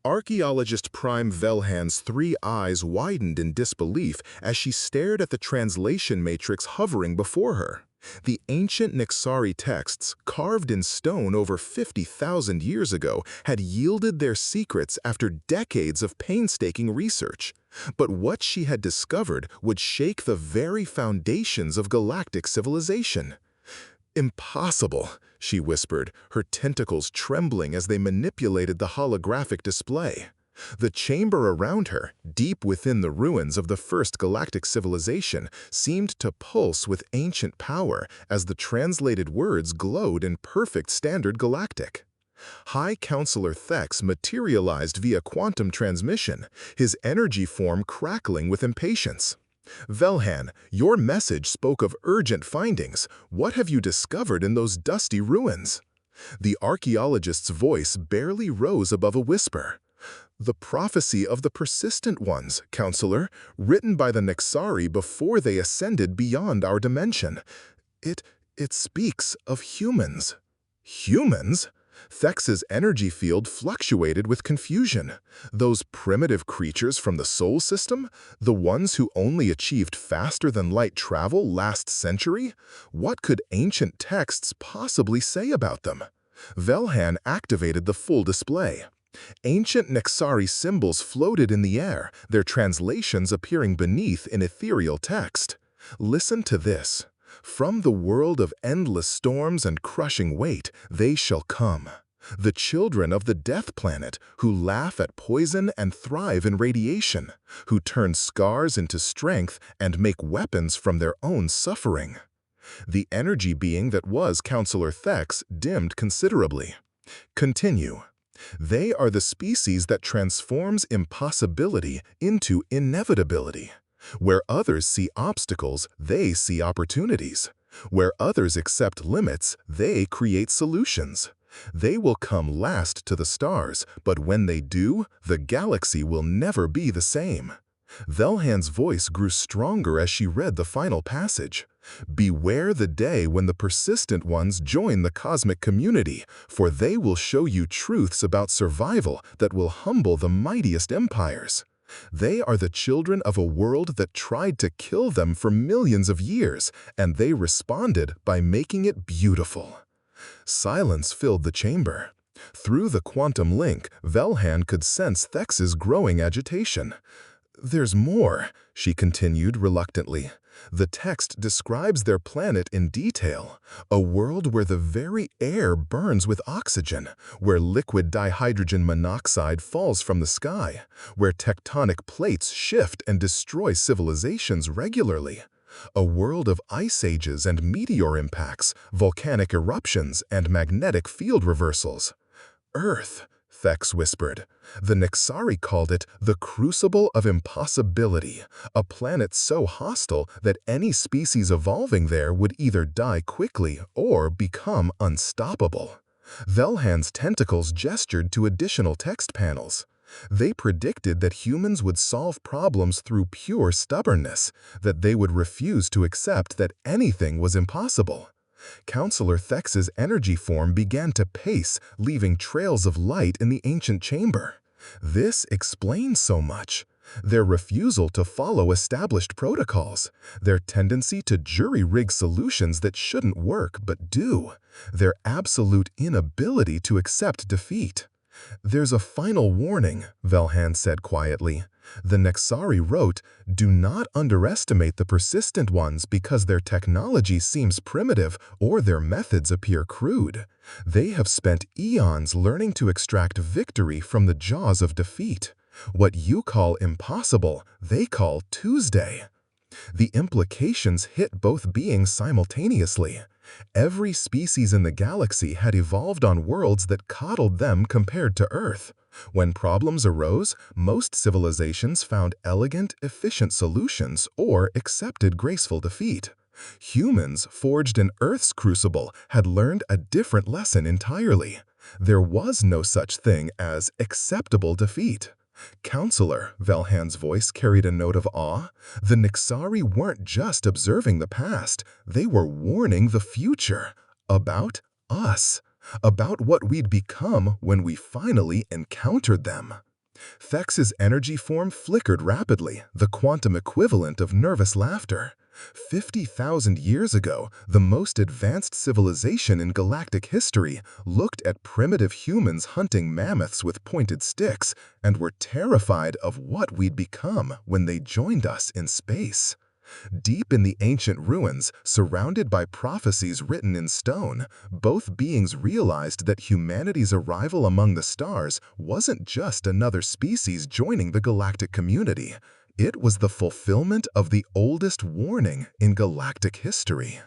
Archaeologist Prime Velhan's three eyes widened in disbelief as she stared at the translation matrix hovering before her. The ancient Nixari texts, carved in stone over 50,000 years ago, had yielded their secrets after decades of painstaking research. But what she had discovered would shake the very foundations of galactic civilization. "Impossible," she whispered, her tentacles trembling as they manipulated the holographic display. The chamber around her, deep within the ruins of the first galactic civilization, seemed to pulse with ancient power as the translated words glowed in perfect standard galactic. High Counselor Thex materialized via quantum transmission, his energy form crackling with impatience. "Velhan, your message spoke of urgent findings. What have you discovered in those dusty ruins?" The archaeologist's voice barely rose above a whisper. "The prophecy of the persistent ones, Counselor, written by the Nixari before they ascended beyond our dimension. It speaks of humans." "Humans?" Thex's energy field fluctuated with confusion. Those primitive creatures from the Sol system? The ones who only achieved faster-than-light travel last century? What could ancient texts possibly say about them? Velhan activated the full display. Ancient Nixari symbols floated in the air, their translations appearing beneath in ethereal text. "Listen to this. From the world of endless storms and crushing weight, they shall come. The children of the death planet, who laugh at poison and thrive in radiation, who turn scars into strength and make weapons from their own suffering." The energy being that was Counselor Thex dimmed considerably. "Continue. They are the species that transforms impossibility into inevitability. Where others see obstacles, they see opportunities. Where others accept limits, they create solutions. They will come last to the stars, but when they do, the galaxy will never be the same." Velhan's voice grew stronger as she read the final passage. "Beware the day when the persistent ones join the cosmic community, for they will show you truths about survival that will humble the mightiest empires. They are the children of a world that tried to kill them for millions of years, and they responded by making it beautiful." Silence filled the chamber. Through the quantum link, Velhan could sense Thex's growing agitation. "There's more," she continued reluctantly. "The text describes their planet in detail, a world where the very air burns with oxygen, where liquid dihydrogen monoxide falls from the sky, where tectonic plates shift and destroy civilizations regularly. A world of ice ages and meteor impacts, volcanic eruptions and magnetic field reversals. Earth," Thex whispered. "The Nixari called it the crucible of impossibility, a planet so hostile that any species evolving there would either die quickly or become unstoppable." Velhan's tentacles gestured to additional text panels. They predicted that humans would solve problems through pure stubbornness, that they would refuse to accept that anything was impossible. Counselor Thex's energy form began to pace, leaving trails of light in the ancient chamber. This explains so much. Their refusal to follow established protocols, their tendency to jury-rig solutions that shouldn't work but do, their absolute inability to accept defeat. "There's a final warning," Velhan said quietly. "The Nixari wrote, 'Do not underestimate the persistent ones because their technology seems primitive or their methods appear crude. They have spent eons learning to extract victory from the jaws of defeat. What you call impossible, they call Tuesday.'" The implications hit both beings simultaneously. Every species in the galaxy had evolved on worlds that coddled them compared to Earth. When problems arose, most civilizations found elegant, efficient solutions or accepted graceful defeat. Humans, forged in Earth's crucible, had learned a different lesson entirely. There was no such thing as acceptable defeat. "Counselor," Velhan's voice carried a note of awe. "The Nixari weren't just observing the past, they were warning the future. About us. About what we'd become when we finally encountered them." Thex's energy form flickered rapidly, the quantum equivalent of nervous laughter. 50,000 years ago, the most advanced civilization in galactic history looked at primitive humans hunting mammoths with pointed sticks and were terrified of what we'd become when they joined us in space. Deep in the ancient ruins, surrounded by prophecies written in stone, both beings realized that humanity's arrival among the stars wasn't just another species joining the galactic community. It was the fulfillment of the oldest warning in galactic history.